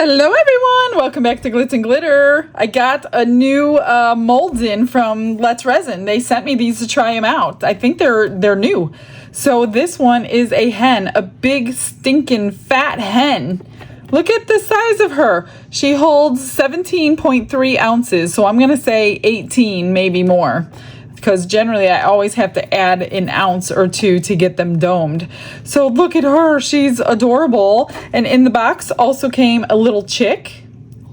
Hello everyone, welcome back to Glitz and Glitter. I got a new molds in from Resin. They sent me these to try them out. I think they're new. So this one is a hen, a big stinking fat hen. Look at the size of her. She holds 17.3 ounces, so I'm gonna say 18, maybe more, because generally I always have to add an ounce or two to get them domed. So look at her, she's adorable. And in the box also came a little chick,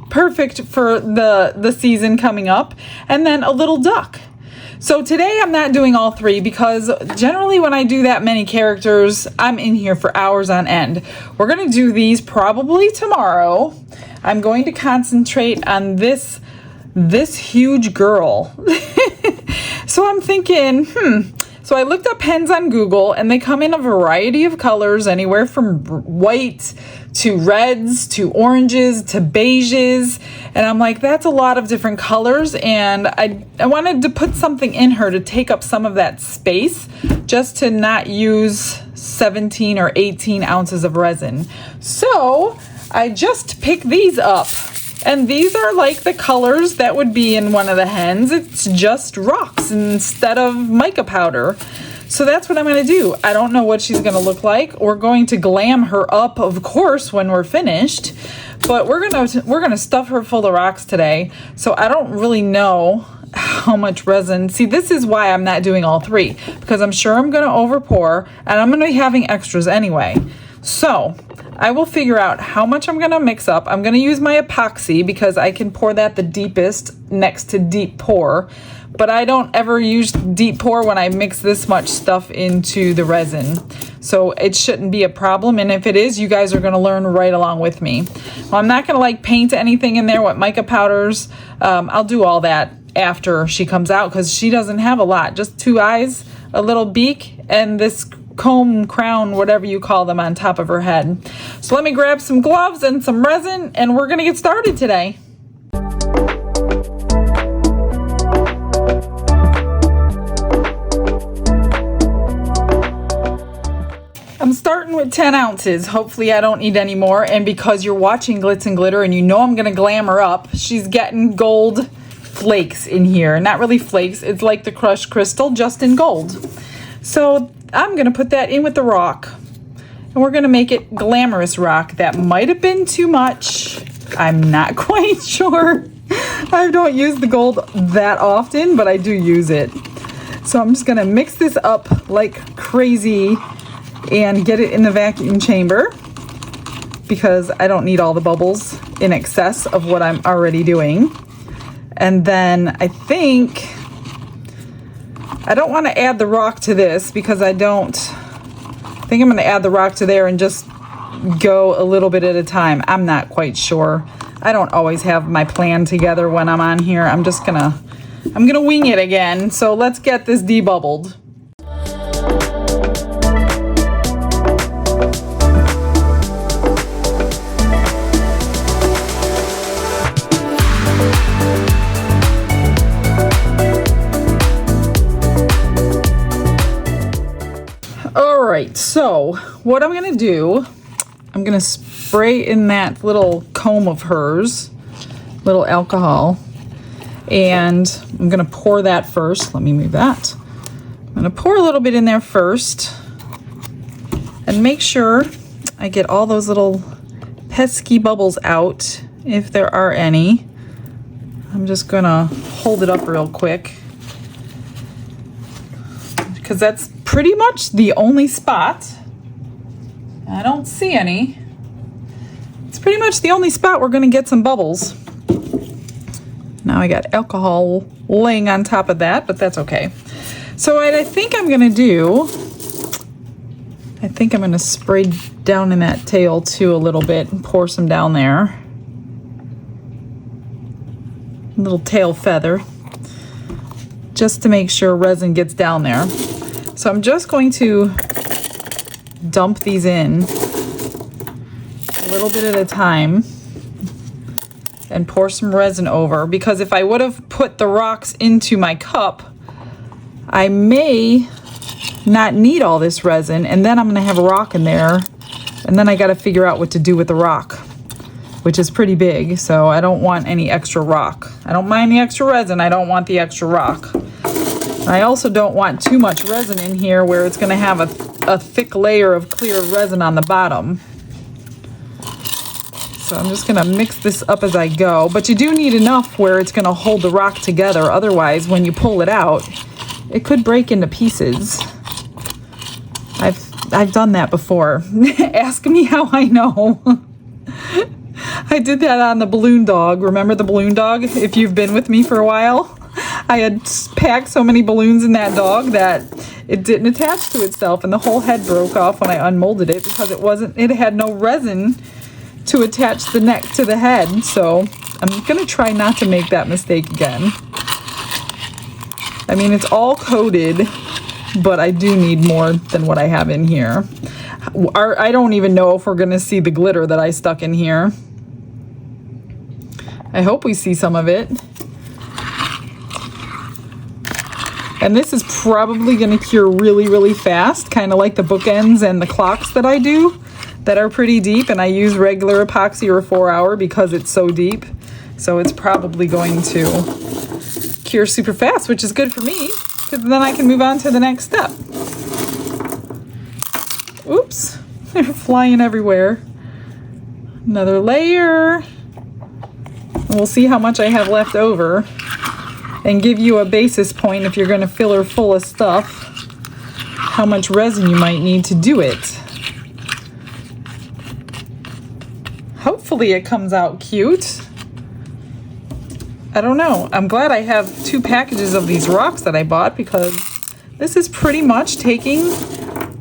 perfect for the season coming up, and then a little duck. So today I'm not doing all three because generally when I do that many characters, I'm in here for hours on end. We're gonna do these probably tomorrow. I'm going to concentrate on this huge girl. So I'm thinking, So I looked up hens on Google and they come in a variety of colors, anywhere from white to reds to oranges to beiges. And I'm like, that's a lot of different colors. And I wanted to put something in her to take up some of that space, just to not use 17 or 18 ounces of resin. So I just picked these up. And these are like the colors that would be in one of the hens. It's just rocks instead of mica powder. So that's what I'm gonna do. I don't know what she's gonna look like. We're going to glam her up, of course, when we're finished. But we're gonna stuff her full of rocks today. So I don't really know how much resin. See, this is why I'm not doing all three, because I'm sure I'm gonna over pour and I'm gonna be having extras anyway. So I will figure out how much I'm gonna mix up. I'm gonna use my epoxy because I can pour that the deepest next to deep pour, but I don't ever use deep pour when I mix this much stuff into the resin. So it shouldn't be a problem, and if it is, you guys are gonna learn right along with me. Well, I'm not gonna like paint anything in there with mica powders. I'll do all that after she comes out because she doesn't have a lot, just two eyes, a little beak, and this comb, crown, whatever you call them, on top of her head. So let me grab some gloves and some resin and we're gonna get started today. I'm starting with 10 ounces. Hopefully I don't need any more. And because you're watching Glitz and Glitter and you know I'm gonna glam her up, she's getting gold flakes in here. Not really flakes, it's like the crushed crystal, just in gold. So I'm gonna put that in with the rock and we're gonna make it glamorous rock. That might have been too much. I'm not quite sure. I don't use the gold that often, but I do use it. So I'm just gonna mix this up like crazy and get it in the vacuum chamber because I don't need all the bubbles in excess of what I'm already doing. And then I think I don't want to add the rock to this because I think I'm going to add the rock to there and just go a little bit at a time. I'm not quite sure. I don't always have my plan together when I'm on here. I'm gonna wing it again. So let's get this debubbled. Alright, so what I'm gonna do, I'm gonna spray in that little comb of hers, little alcohol, and I'm gonna pour that first. Let me move that. I'm gonna pour a little bit in there first and make sure I get all those little pesky bubbles out, if there are any. I'm just gonna hold it up real quick because that's pretty much the only spot. I don't see any. It's pretty much the only spot we're gonna get some bubbles. Now I got alcohol laying on top of that, but that's okay. So what I think I'm gonna do, I think I'm gonna spray down in that tail too a little bit and pour some down there. Little tail feather, just to make sure resin gets down there. So I'm just going to dump these in a little bit at a time and pour some resin over, because if I would have put the rocks into my cup, I may not need all this resin, and then I'm gonna have a rock in there, and then I gotta figure out what to do with the rock. which is pretty big, so I don't want any extra rock. I don't mind the extra resin, I don't want the extra rock. I also don't want too much resin in here where it's gonna have a thick layer of clear resin on the bottom. So I'm just gonna mix this up as I go, but you do need enough where it's gonna hold the rock together. Otherwise, when you pull it out, it could break into pieces. I've done that before. Ask me how I know. I did that on the balloon dog. Remember the balloon dog? If you've been with me for a while, I had packed so many balloons in that dog that it didn't attach to itself, and the whole head broke off when I unmolded it because it had no resin to attach the neck to the head. So I'm gonna try not to make that mistake again. I mean, it's all coated, but I do need more than what I have in here. I don't even know if we're gonna see the glitter that I stuck in here. I hope we see some of it. And this is probably gonna cure really, really fast, kind of like the bookends and the clocks that I do that are pretty deep, and I use regular epoxy or 4-hour because it's so deep. So it's probably going to cure super fast, which is good for me, because then I can move on to the next step. Oops, they're flying everywhere. Another layer. And we'll see how much I have left over and give you a basis point if you're gonna fill her full of stuff, how much resin you might need to do it. Hopefully it comes out cute. I don't know. I'm glad I have 2 packages of these rocks that I bought, because this is pretty much taking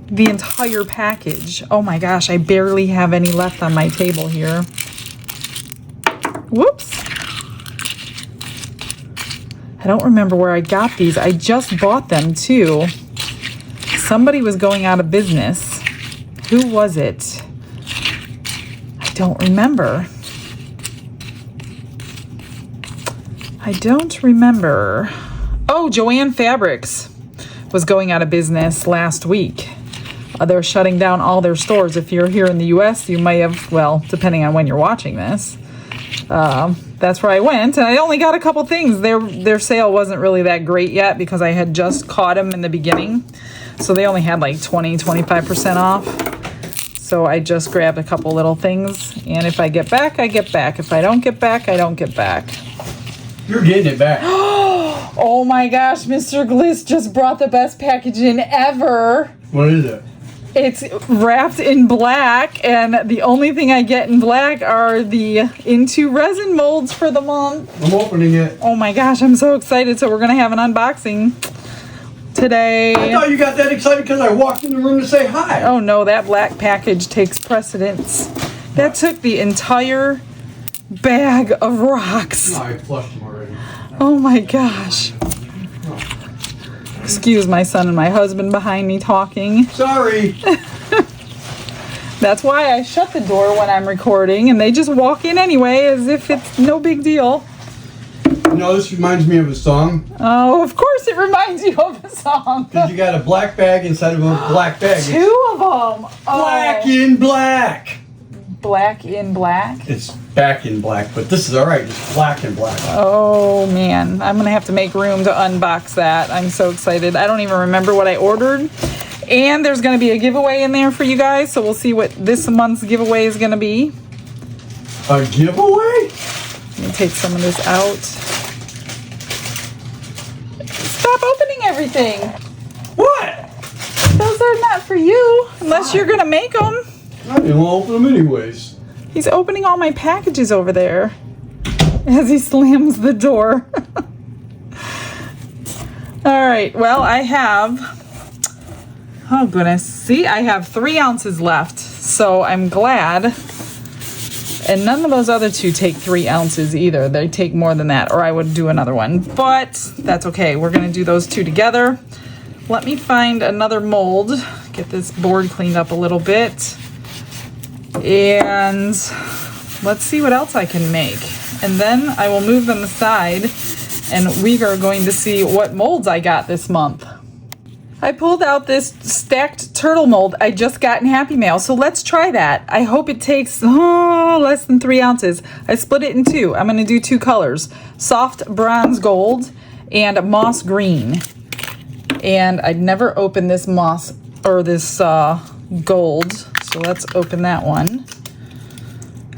the entire package. Oh my gosh, I barely have any left on my table here. Whoops. I don't remember where I got these. I just bought them too. Somebody was going out of business. Who was it? I don't remember. I don't remember. Oh, Joann Fabrics was going out of business last week. They're shutting down all their stores. If you're here in the US, you may have, well, depending on when you're watching this. That's where I went, and I only got a couple things. Their sale wasn't really that great yet because I had just caught them in the beginning. So they only had like 20-25% off. So I just grabbed a couple little things, and if I get back, I get back. If I don't get back, I don't get back. You're getting it back. Oh my gosh, Mr. Gliss just brought the best package in ever. What is it? It's wrapped in black, and the only thing I get in black are the Into resin molds for the month. I'm opening it. Oh my gosh, I'm so excited. So we're going to have an unboxing today. I thought you got that excited because I walked in the room to say hi. Oh no, that black package takes precedence. That took the entire bag of rocks. No, I flushed them already. Oh my gosh. Excuse my son and my husband behind me talking. Sorry. That's why I shut the door when I'm recording, and they just walk in anyway as if it's no big deal. You know, this reminds me of a song. Oh, of course it reminds you of a song. Because you got a black bag inside of a black bag. 2 of them. Black in black. Black in black? It's back in black, but this is all right. It's black in black. Oh man, I'm gonna have to make room to unbox that. I'm so excited. I don't even remember what I ordered. And there's gonna be a giveaway in there for you guys, so we'll see what this month's giveaway is gonna be. A giveaway? Let me take some of this out. Stop opening everything. What? Those are not for you, unless you're gonna make them. I didn't want to open them anyways. He's opening all my packages over there as he slams the door. All right, well, I have, oh goodness, see, I have 3 ounces left, so I'm glad. And none of those other 2 take 3 ounces either. They take more than that, or I would do another one, but that's okay. We're gonna do those 2 together. Let me find another mold, get this board cleaned up a little bit. And let's see what else I can make. And then I will move them aside, and we are going to see what molds I got this month. I pulled out this stacked turtle mold I just got in Happy Mail, so let's try that. I hope it takes less than 3 ounces. I split it in two. I'm going to do 2 colors, soft bronze gold and moss green. And I'd never opened this moss or this gold, so let's open that one.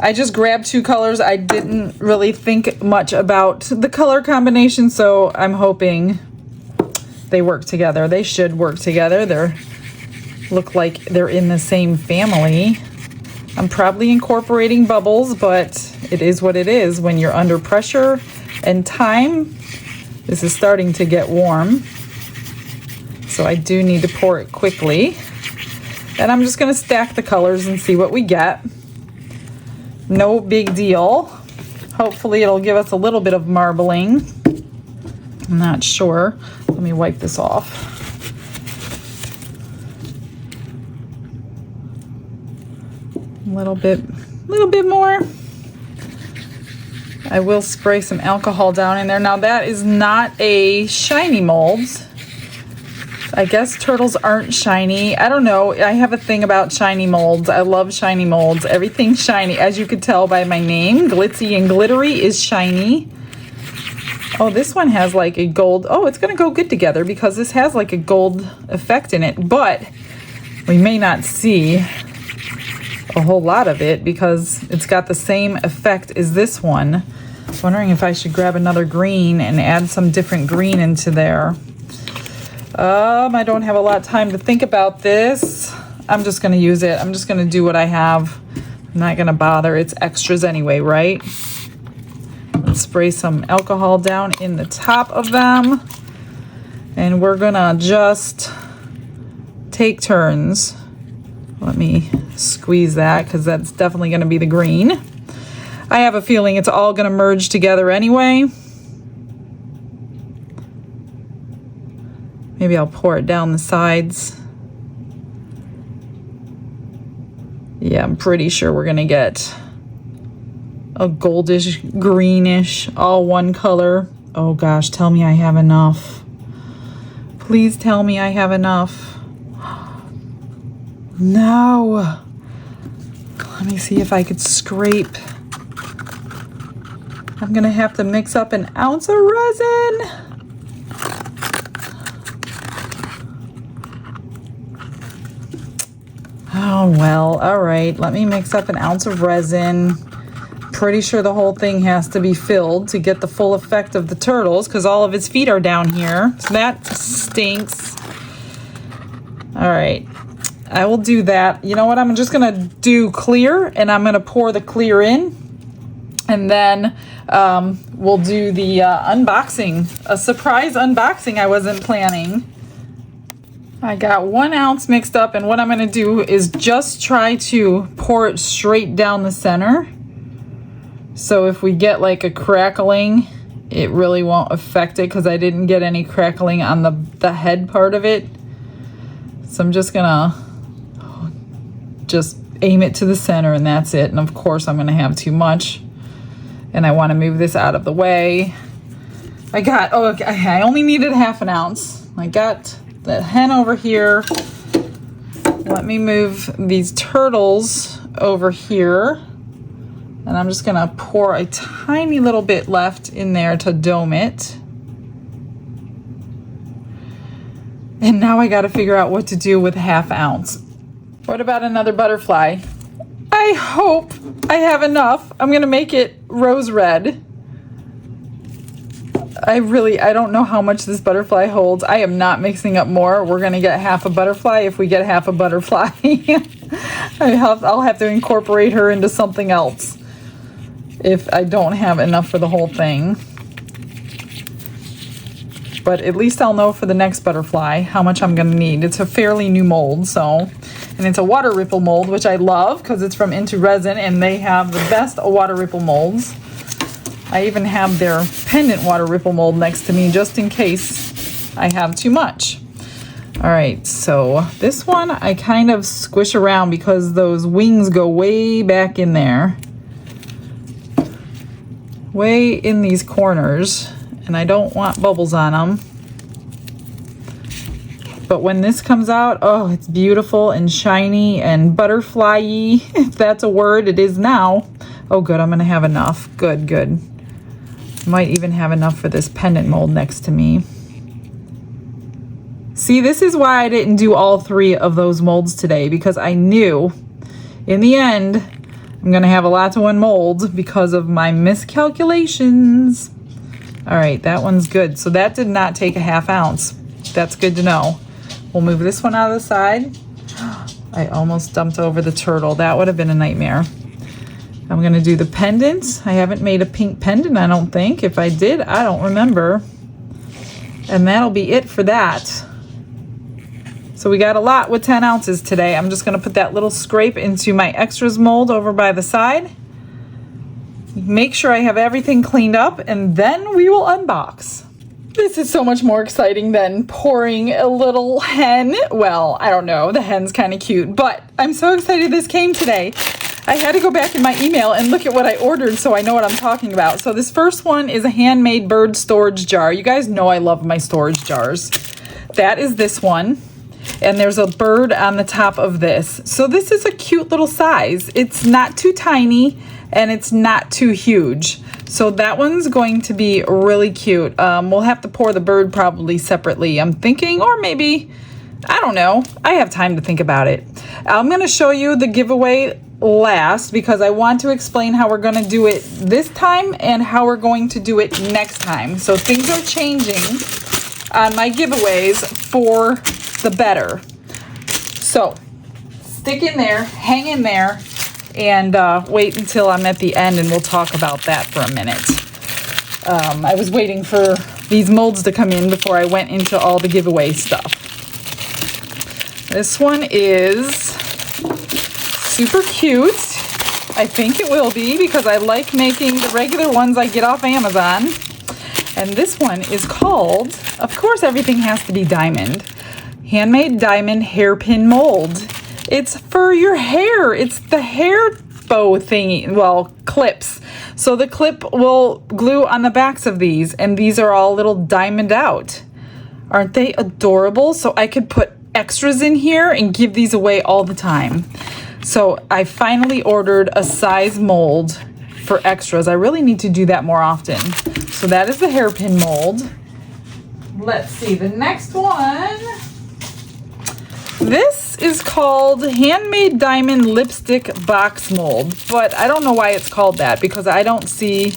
I just grabbed 2 colors. I didn't really think much about the color combination, so I'm hoping they work together. They should work together. They look like they're in the same family. I'm probably incorporating bubbles, but it is what it is when you're under pressure and time. This is starting to get warm, so I do need to pour it quickly. And I'm just going to stack the colors and see what we get. No big deal. Hopefully it'll give us a little bit of marbling. I'm not sure. Let me wipe this off. A little bit more. I will spray some alcohol down in there. Now that is not a shiny mold. I guess turtles aren't shiny. I don't know. I have a thing about shiny molds. I love shiny molds. Everything's shiny. As you could tell by my name, Glitzy and Glittery is shiny. Oh, this one has like a gold. Oh, it's going to go good together because this has like a gold effect in it. But we may not see a whole lot of it because it's got the same effect as this one. I was wondering if I should grab another green and add some different green into there. I don't have a lot of time to think about this. I'm just going to use it. I'm just going to do what I have. I'm not going to bother. It's extras anyway, right? Let's spray some alcohol down in the top of them. And we're going to just take turns. Let me squeeze that because that's definitely going to be the green. I have a feeling it's all going to merge together anyway. Maybe I'll pour it down the sides. Yeah, I'm pretty sure we're gonna get a goldish, greenish, all one color. Oh gosh, tell me I have enough. Please tell me I have enough. No. Let me see if I could scrape. I'm gonna have to mix up an ounce of resin. Oh, well, all right. Let me mix up an ounce of resin. Pretty sure the whole thing has to be filled to get the full effect of the turtles because all of its feet are down here. So that stinks. All right. I will do that. You know what? I'm just going to do clear and I'm going to pour the clear in. And then we'll do the unboxing, a surprise unboxing I wasn't planning. I got 1 ounce mixed up, and what I'm going to do is just try to pour it straight down the center. So if we get like a crackling, it really won't affect it because I didn't get any crackling on the head part of it. So I'm just going to just aim it to the center and that's it. And of course I'm going to have too much. And I want to move this out of the way. I only needed half an ounce. I got the hen over here. Let me move these turtles over here. And I'm just gonna pour a tiny little bit left in there to dome it. And now I gotta figure out what to do with half ounce. What about another butterfly? I hope I have enough. I'm gonna make it rose red. I don't know how much this butterfly holds. I am not mixing up more. We're gonna get half a butterfly if we get half a butterfly. I'll have to incorporate her into something else if I don't have enough for the whole thing. But at least I'll know for the next butterfly how much I'm gonna need. It's a fairly new mold, and it's a water ripple mold, which I love because it's from Into Resin and they have the best water ripple molds. I even have their pendant water ripple mold next to me just in case I have too much. All right, so this one I kind of squish around because those wings go way back in there. Way in these corners, and I don't want bubbles on them. But when this comes out, oh, it's beautiful and shiny and butterfly-y, if that's a word. It is now. Oh, good, I'm gonna have enough. Good, good. Might even have enough for this pendant mold next to me. See, this is why I didn't do all 3 of those molds today, because I knew in the end I'm gonna have a lot to unmold because of my miscalculations. All right, that one's good. So that did not take a ½ ounce. That's good to know. We'll move this one out of the side. I almost dumped over the turtle. That would have been a nightmare. I'm gonna do the pendants. I haven't made a pink pendant, I don't think. If I did, I don't remember. And that'll be it for that. So we got a lot with 10 ounces today. I'm just gonna put that little scrape into my extras mold over by the side. Make sure I have everything cleaned up, and then we will unbox. This is so much more exciting than pouring a little hen. Well, I don't know, the hen's kind of cute, but I'm so excited this came today. I had to go back in my email and look at what I ordered so I know what I'm talking about. So this first one is a handmade bird storage jar. You guys know I love my storage jars. That is this one. And there's a bird on the top of this. So this is a cute little size. It's not too tiny and it's not too huge. So that one's going to be really cute. We'll have to pour the bird probably separately, I'm thinking, or maybe, I don't know. I have time to think about it. I'm gonna show you the giveaway last because I want to explain how we're gonna do it this time and how we're going to do it next time. So things are changing on my giveaways for the better. So stick in there, hang in there, and wait until I'm at the end and we'll talk about that for a minute. I was waiting for these molds to come in before I went into all the giveaway stuff. This one is super cute. I think it will be because I like making the regular ones I get off Amazon. And this one is called, of course everything has to be diamond, handmade diamond hairpin mold. It's for your hair. It's the hair bow thingy, well, clips. So the clip will glue on the backs of these, and these are all little diamond out. Aren't they adorable? So I could put extras in here and give these away all the time. So I finally ordered a size mold for extras. I really need to do that more often. So that is the hairpin mold. Let's see, the next one. This is called Handmade Diamond Lipstick Box Mold, but I don't know why it's called that because I don't see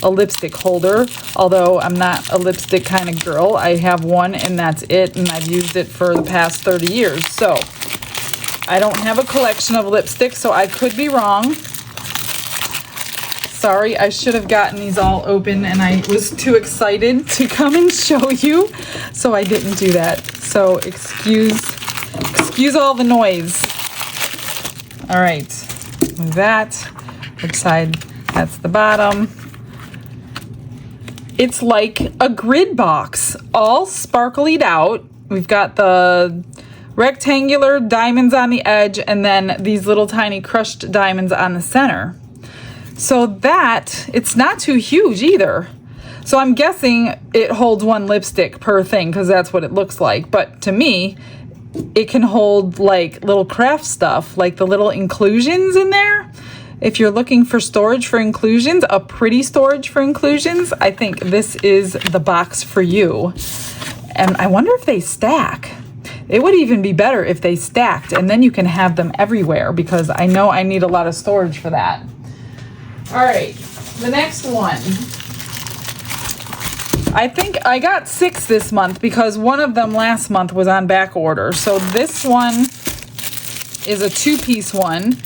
a lipstick holder, although I'm not a lipstick kind of girl. I have one and that's it, and I've used it for the past 30 years. So I don't have a collection of lipsticks, so I could be wrong. Sorry, I should have gotten these all open and I was too excited to come and show you, so I didn't do that. So excuse all the noise. All right, move that. Which side? That's the bottom. It's like a grid box, all sparklied out. We've got the rectangular diamonds on the edge and then these little tiny crushed diamonds on the center. So that, it's not too huge either. So I'm guessing it holds one lipstick per thing because that's what it looks like. But to me, it can hold like little craft stuff, like the little inclusions in there. If you're looking for storage for inclusions, a pretty storage for inclusions, I think this is the box for you. And I wonder if they stack. It would even be better if they stacked, and then you can have them everywhere because I know I need a lot of storage for that. All right, the next one. I think I got 6 this month because one of them last month was on back order. So this one is a 2-piece one,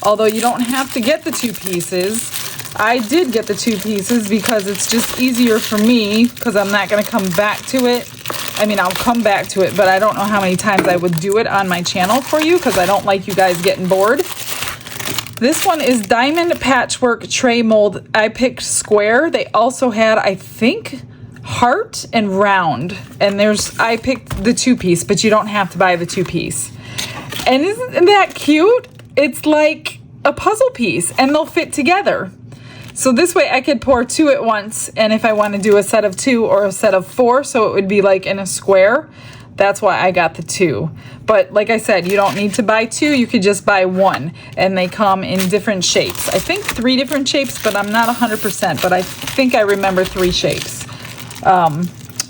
although you don't have to get the 2 pieces. I did get the 2 pieces because it's just easier for me because I'm not going to come back to it. I mean, I'll come back to it, but I don't know how many times I would do it on my channel for you because I don't like you guys getting bored. This one is Diamond Patchwork Tray Mold. I picked square. They also had, I think, heart and round. And I picked the 2-piece, but you don't have to buy the 2-piece. And isn't that cute? It's like a puzzle piece and they'll fit together. So this way I could pour 2 at once, and if I want to do a set of 2 or a set of 4, so it would be like in a square, That's why I got the 2. But like I said, you don't need to buy 2. You could just buy 1. And they come in different shapes. I think 3 different shapes, but I'm not 100%. But I think I remember 3 shapes.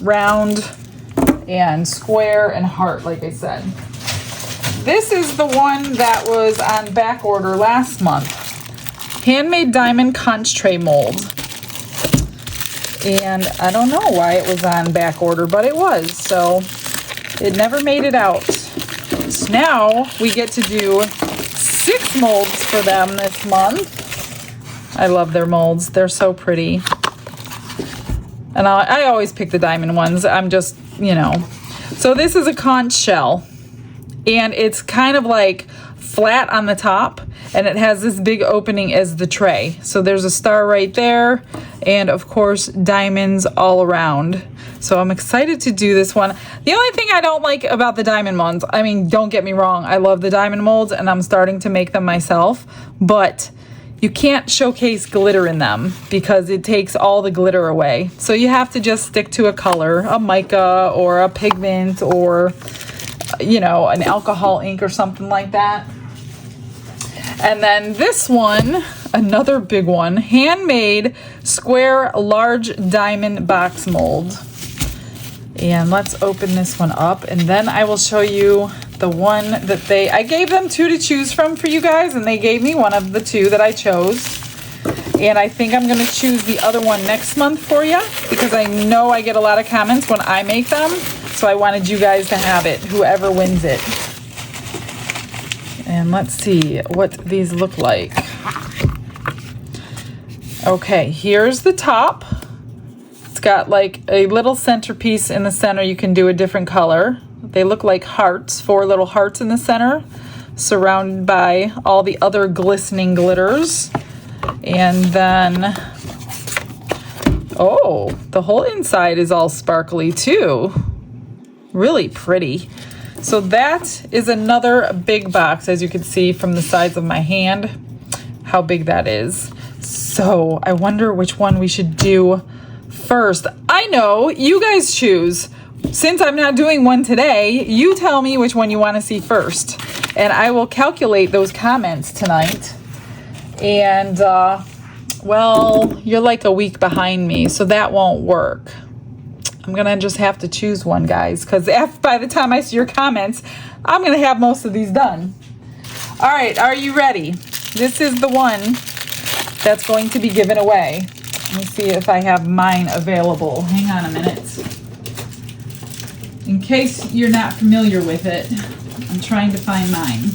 Round and square and heart, like I said. This is the one that was on back order last month. Handmade diamond conch tray mold. And I don't know why it was on back order, but it was. So it never made it out. So now we get to do 6 molds for them this month. I love their molds. They're so pretty. And I always pick the diamond ones. I'm just, you know. So this is a conch shell. And it's kind of like flat on the top. And it has this big opening as the tray. So there's a star right there. And of course, diamonds all around. So I'm excited to do this one. The only thing I don't like about the diamond molds, I mean, don't get me wrong. I love the diamond molds and I'm starting to make them myself. But you can't showcase glitter in them because it takes all the glitter away. So you have to just stick to a color, a mica or a pigment or, you know, an alcohol ink or something like that. And then this one, another big one, handmade square large diamond box mold. And let's open this one up and then I will show you the one that I gave them 2 to choose from for you guys, and they gave me one of the 2 that I chose. And I think I'm gonna choose the other one next month for you because I know I get a lot of comments when I make them. So I wanted you guys to have it, whoever wins it. And let's see what these look like. Okay, here's the top. It's got like a little centerpiece in the center. You can do a different color. They look like hearts, 4 little hearts in the center, surrounded by all the other glistening glitters. And then, oh, the whole inside is all sparkly too. Really pretty. So that is another big box, as you can see from the size of my hand, how big that is. So I wonder which one we should do first. I know, you guys choose. Since I'm not doing one today, you tell me which one you want to see first. And I will calculate those comments tonight. And, well, you're like a week behind me, so that won't work. I'm going to just have to choose one, guys, because by the time I see your comments, I'm going to have most of these done. All right, are you ready? This is the one that's going to be given away. Let me see if I have mine available. Hang on a minute. In case you're not familiar with it, I'm trying to find mine.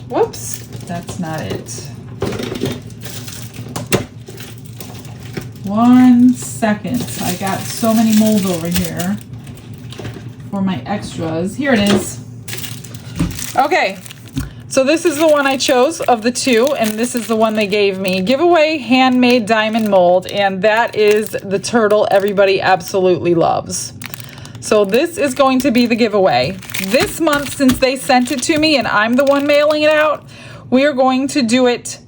Whoops, that's not it. 1 second. I got so many molds over here for my extras. Here it is. Okay, so this is the one I chose of the 2, and this is the one they gave me. Giveaway handmade diamond mold, and that is the turtle everybody absolutely loves. So this is going to be the giveaway. This month, since they sent it to me and I'm the one mailing it out, we are going to do it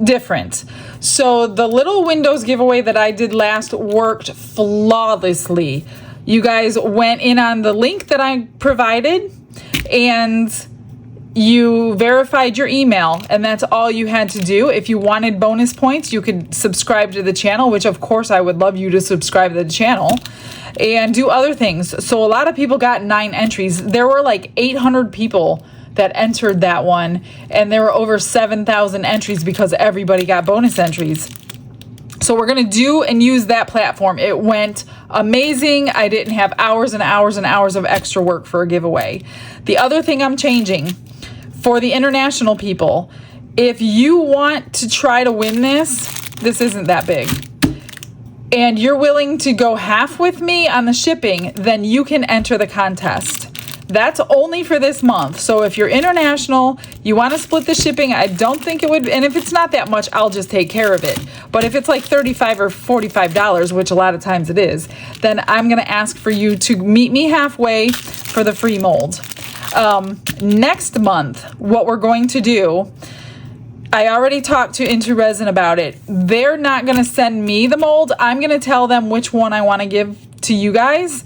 different. So the little windows giveaway that I did last worked flawlessly. You guys went in on the link that I provided and you verified your email, and that's all you had to do. If you wanted bonus points, you could subscribe to the channel, which of course I would love you to subscribe to the channel, and do other things. So a lot of people got 9 entries. There were like 800 people that entered that one, and there were over 7,000 entries because everybody got bonus entries. So we're gonna do and use that platform. It went amazing. I didn't have hours and hours and hours of extra work for a giveaway. The other thing I'm changing for the international people, if you want to try to win this isn't that big, and you're willing to go half with me on the shipping, then you can enter the contest. That's only for this month. So if you're international, you want to split the shipping, I don't think it would, and if it's not that much, I'll just take care of it. But if it's like $35 or $45, which a lot of times it is, then I'm going to ask for you to meet me halfway for the free mold. Next month, what we're going to do, I already talked to Into Resin about it. They're not going to send me the mold. I'm going to tell them which one I want to give to you guys.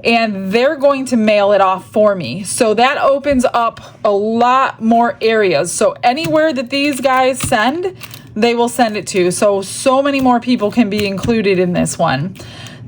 and they're going to mail it off for me. So that opens up a lot more areas. So anywhere that these guys send, they will send it to. So many more people can be included in this one.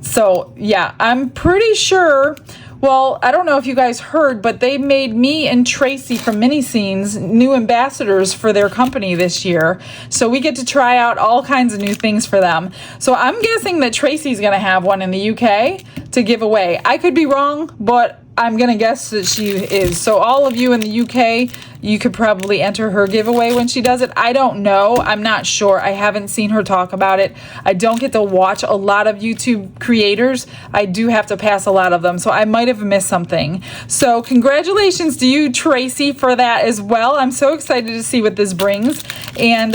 So yeah, I'm pretty sure, well, I don't know if you guys heard, but they made me and Tracy from Mini Scenes new ambassadors for their company this year. So we get to try out all kinds of new things for them. So I'm guessing that Tracy's going to have one in the UK to give away. I could be wrong, but I'm going to guess that she is. So all of you in the UK, you could probably enter her giveaway when she does it. I don't know. I'm not sure. I haven't seen her talk about it. I don't get to watch a lot of YouTube creators. I do have to pass a lot of them, so I might have missed something. So congratulations to you, Tracy, for that as well. I'm so excited to see what this brings. And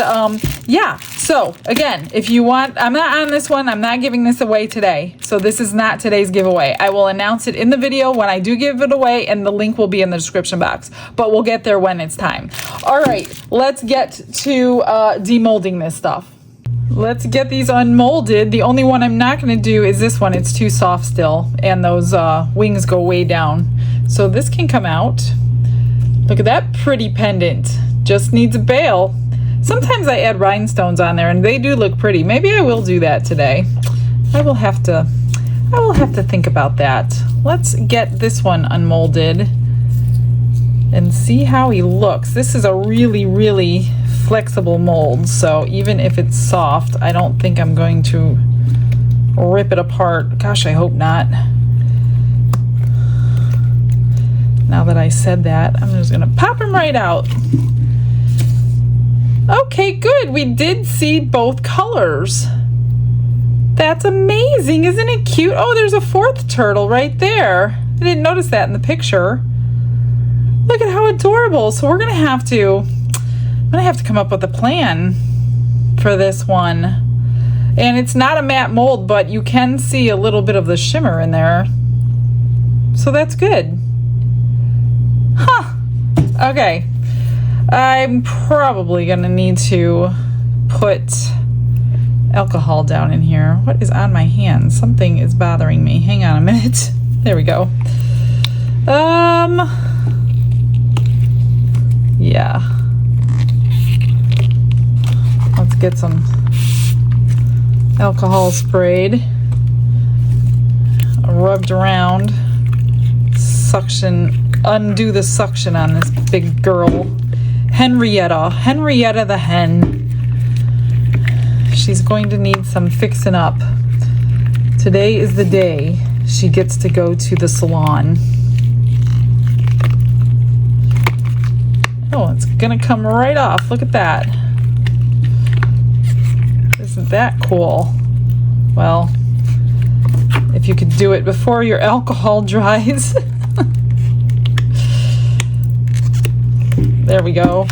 yeah, so again, if you want, I'm not on this one. I'm not giving this away today. So this is not today's giveaway. I will announce it in the video when I do give it away, and the link will be in the description box. But we'll get there when it's time. All right, let's get to demolding this stuff. Let's get these unmolded. The only one I'm not going to do is this one. It's too soft still, and those wings go way down. So this can come out. Look at that pretty pendant. Just needs a bail. Sometimes I add rhinestones on there, and they do look pretty. Maybe I will do that today. I will have to think about that. Let's get this one unmolded and see how he looks. This is a really, really flexible mold, so even if it's soft, I don't think I'm going to rip it apart. Gosh, I hope not. Now that I said that, I'm just gonna pop him right out. Okay, good. We did see both colors. That's amazing. Isn't it cute? Oh, there's a fourth turtle right there. I didn't notice that in the picture. Look at how adorable. So I'm gonna have to come up with a plan for this one. And it's not a matte mold, but you can see a little bit of the shimmer in there. So that's good. Huh. Okay. I'm probably gonna need to put alcohol down in here. What is on my hands? Something is bothering me. Hang on a minute. There we go. Yeah. Let's get some alcohol sprayed, rubbed around, suction, undo the suction on this big girl. Henrietta the hen. She's going to need some fixing up. Today is the day she gets to go to the salon. Oh, it's gonna come right off. Look at that. Isn't that cool? Well, if you could do it before your alcohol dries. There we go.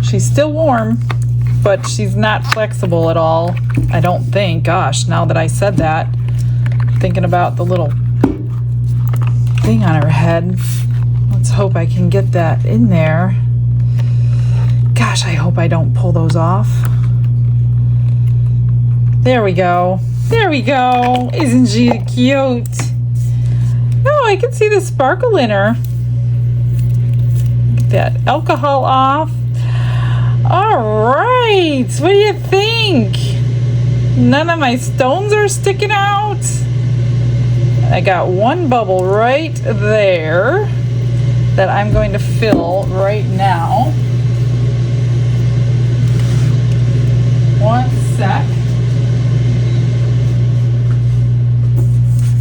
She's still warm, but she's not flexible at all, I don't think. Gosh, now that I said that, thinking about the little thing on her head. Let's hope I can get that in there. Gosh, I hope I don't pull those off. There we go. There we go. Isn't she cute? Oh, I can see the sparkle in her. Get that alcohol off. All right. What do you think? None of my stones are sticking out. I got one bubble right there that I'm going to fill right now. One sec.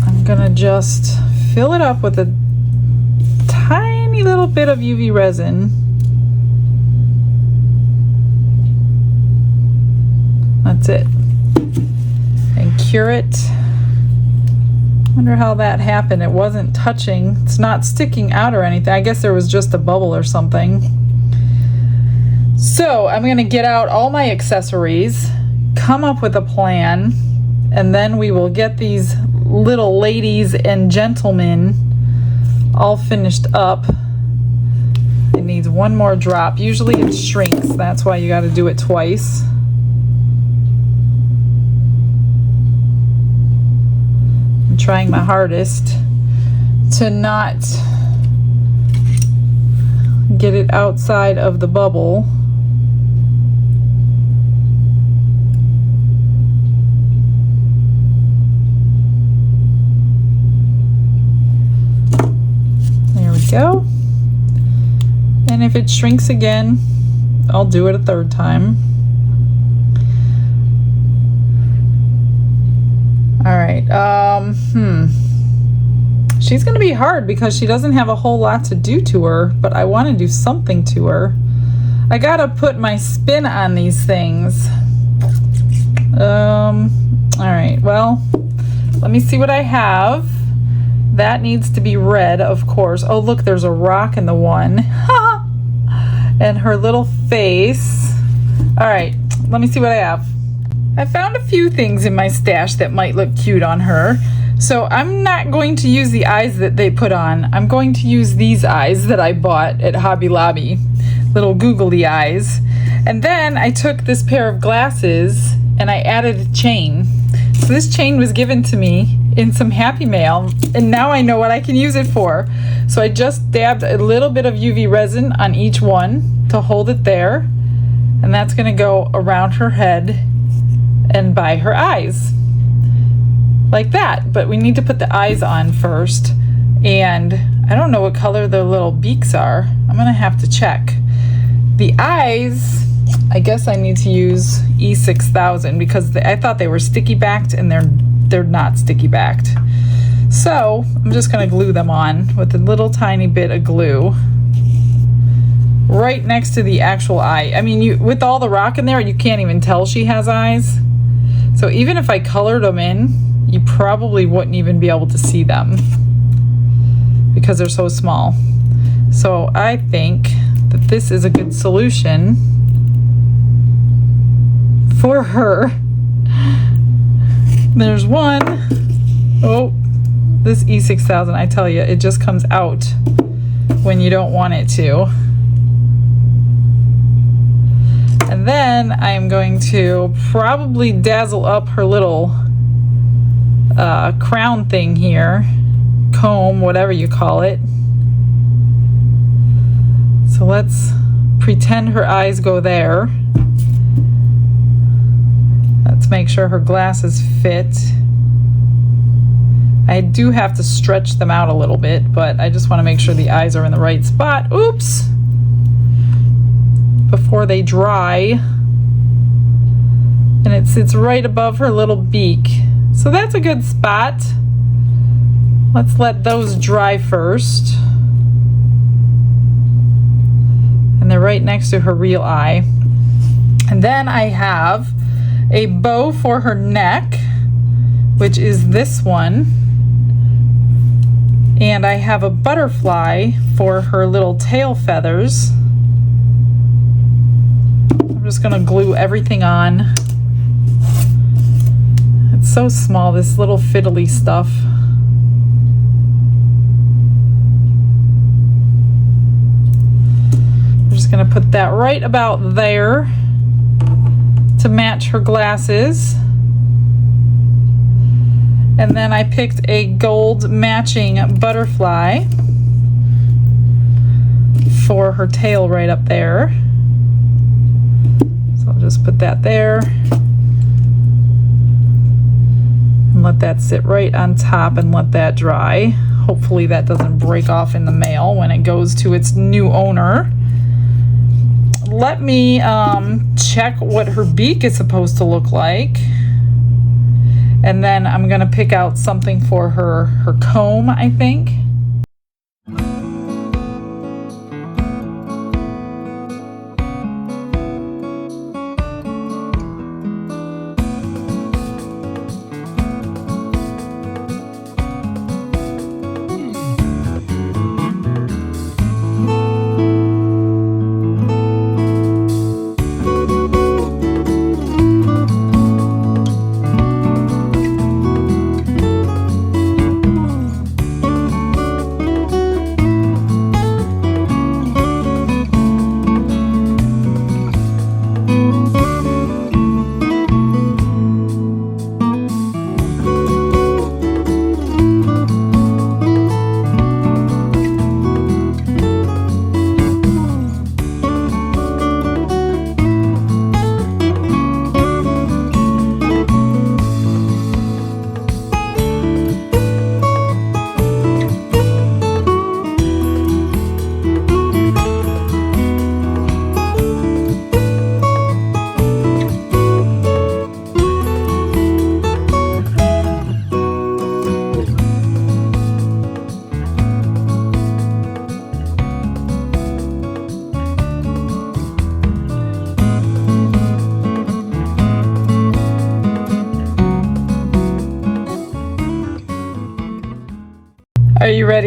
I'm gonna just fill it up with a tiny little bit of UV resin. That's it. And cure it. Wonder how that happened. It wasn't touching. It's not sticking out or anything. I guess there was just a bubble or something. So I'm gonna get out all my accessories, come up with a plan, and then we will get these little ladies and gentlemen all finished up. It needs one more drop. Usually it shrinks. That's why you got to do it twice. I'm trying my hardest to not get it outside of the bubble. There we go. And if it shrinks again, I'll do it a third time. All right. She's gonna be hard because she doesn't have a whole lot to do to her, but I want to do something to her. I gotta put my spin on these things. All right. Well, let me see what I have. That needs to be red, of course. Oh, look, there's a rock in the one. And her little face. All right, let me see what I have. I found a few things in my stash that might look cute on her. So I'm not going to use the eyes that they put on. I'm going to use these eyes that I bought at Hobby Lobby. Little googly eyes. And then I took this pair of glasses and I added a chain. So this chain was given to me in some Happy Mail, and now I know what I can use it for. So I just dabbed a little bit of UV resin on each one to hold it there, and that's going to go around her head and by her eyes like that. But we need to put the eyes on first, and I don't know what color the little beaks are. I'm gonna have to check. The eyes, I guess I need to use E6000 because I thought they were sticky backed, and they're not sticky backed. So I'm just gonna glue them on with a little tiny bit of glue right next to the actual eye. I mean, with all the rock in there, you can't even tell she has eyes. So even if I colored them in, you probably wouldn't even be able to see them because they're so small. So I think that this is a good solution for her. There's one. Oh, this E6000, I tell you, it just comes out when you don't want it to. And then I'm going to probably dazzle up her little crown thing here, comb, whatever you call it. So let's pretend her eyes go there. Let's make sure her glasses fit. I do have to stretch them out a little bit, but I just want to make sure the eyes are in the right spot. Oops! Before they dry. And it sits right above her little beak. So that's a good spot. Let's let those dry first. And they're right next to her real eye. And then I have a bow for her neck, which is this one. And I have a butterfly for her little tail feathers. I'm just gonna glue everything on. It's so small, this little fiddly stuff. I'm just gonna put that right about there to match her glasses. And then I picked a gold matching butterfly for her tail right up there. So I'll just put that there and let that sit right on top and let that dry. Hopefully that doesn't break off in the mail when it goes to its new owner. Let me check what her beak is supposed to look like. And then I'm gonna pick out something for her comb, I think.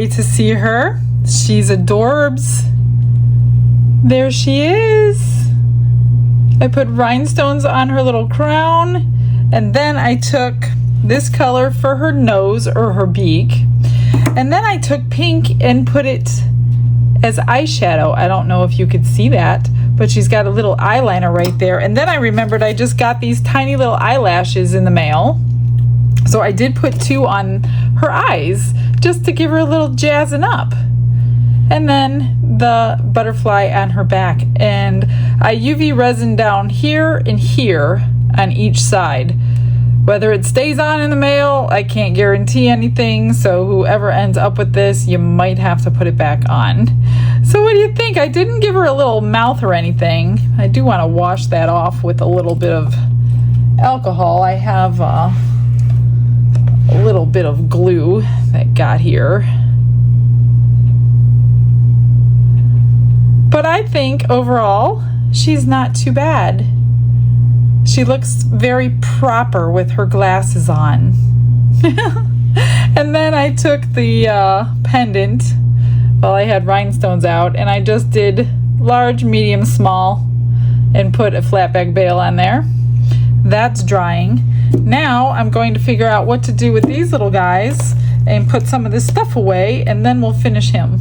ready to see her? She's adorbs. There she is. I put rhinestones on her little crown, and then I took this color for her nose or her beak, and then I took pink and put it as eyeshadow. I don't know if you could see that, but she's got a little eyeliner right there. And then I remembered I just got these tiny little eyelashes in the mail, so I did put 2 on her eyes just to give her a little jazzing up. And then the butterfly on her back, and I UV resin down here and here on each side. Whether it stays on in the mail, I can't guarantee anything, so whoever ends up with this, you might have to put it back on. So what do you think? I didn't give her a little mouth or anything. I do want to wash that off with a little bit of alcohol. I have a little bit of glue that got here. But I think overall, she's not too bad. She looks very proper with her glasses on. And then I took the pendant while I had rhinestones out, and I just did large, medium, small, and put a flat back bail on there. That's drying. Now I'm going to figure out what to do with these little guys and put some of this stuff away, and then we'll finish him.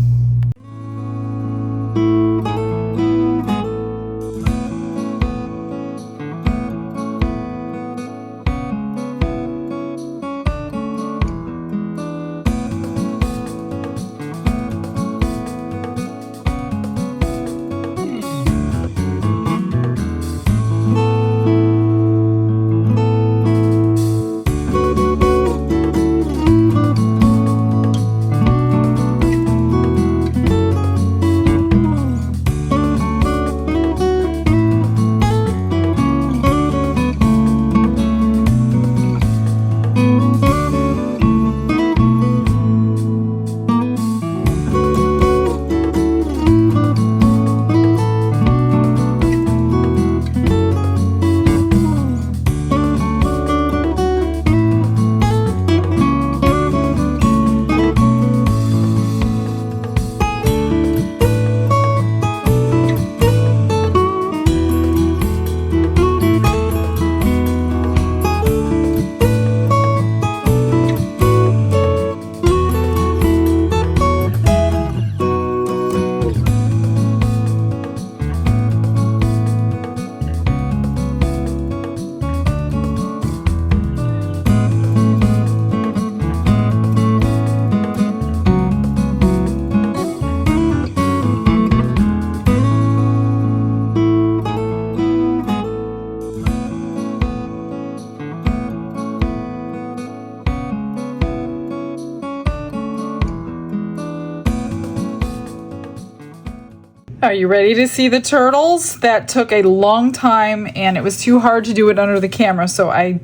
Are you ready to see the turtles? That took a long time, and it was too hard to do it under the camera, so I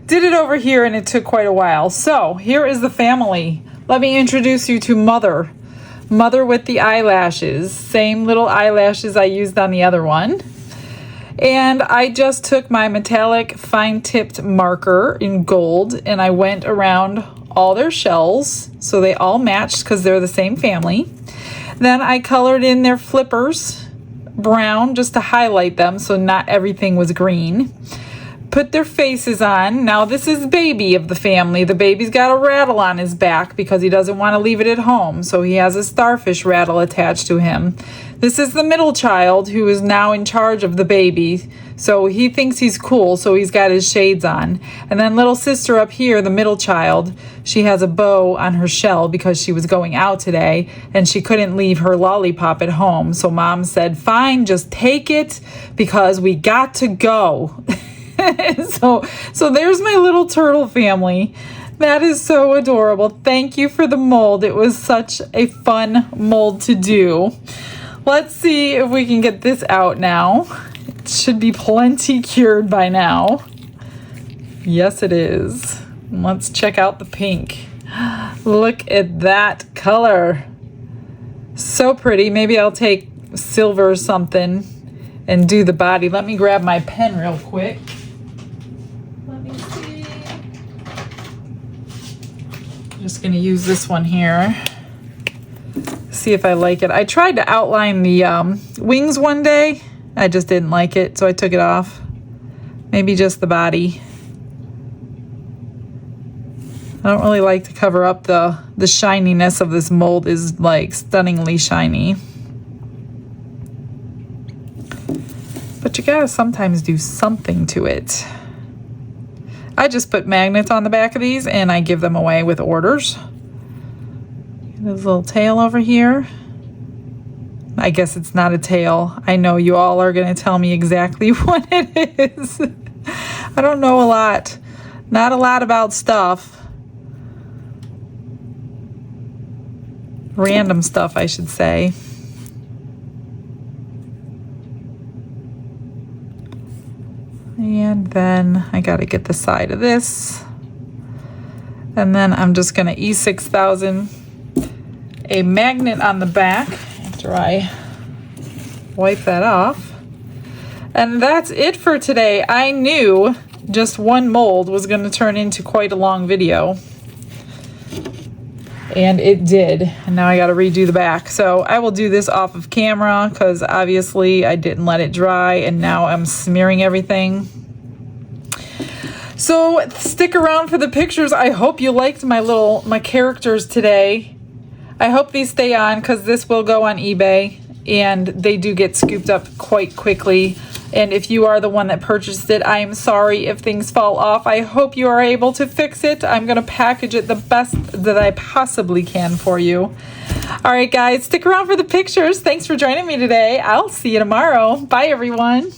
did it over here, and it took quite a while. So here is the family. Let me introduce you to Mother. Mother with the eyelashes. Same little eyelashes I used on the other one. And I just took my metallic fine-tipped marker in gold, and I went around all their shells, so they all matched because they're the same family. Then I colored in their flippers brown just to highlight them so not everything was green. Put their faces on. Now this is baby of the family. The baby's got a rattle on his back because he doesn't want to leave it at home, so he has a starfish rattle attached to him. This is the middle child who is now in charge of the baby, so he thinks he's cool, so he's got his shades on. And then little sister up here, the middle child, she has a bow on her shell because she was going out today and she couldn't leave her lollipop at home, so Mom said, fine, just take it because we got to go. So there's my little turtle family. That is so adorable. Thank you for the mold. It was such a fun mold to do. Let's see if we can get this out now. It should be plenty cured by now. Yes, it is. Let's check out the pink. Look at that color. So pretty. Maybe I'll take silver or something and do the body. Let me grab my pen real quick. Let me see. I'm just going to use this one here. see if I like it. I tried to outline the wings one day. I just didn't like it, so I took it off. Maybe just the body. I don't really like to cover up the shininess of this mold. Is like stunningly shiny. But you gotta sometimes do something to it. I just put magnets on the back of these and I give them away with orders. There's a little tail over here. I guess it's not a tail. I know you all are gonna tell me exactly what it is. I don't know a lot. Not a lot about stuff. Random stuff, I should say. And then I got to get the side of this. And then I'm just going to E6000 a magnet on the back after I wipe that off. And that's it for today. I knew just one mold was going to turn into quite a long video. And it did. And now I got to redo the back. So I will do this off of camera because obviously I didn't let it dry and now I'm smearing everything. So stick around for the pictures. I hope you liked my characters today. I hope these stay on because this will go on eBay and they do get scooped up quite quickly. And if you are the one that purchased it, I am sorry if things fall off. I hope you are able to fix it. I'm going to package it the best that I possibly can for you. All right, guys, stick around for the pictures. Thanks for joining me today. I'll see you tomorrow. Bye, everyone.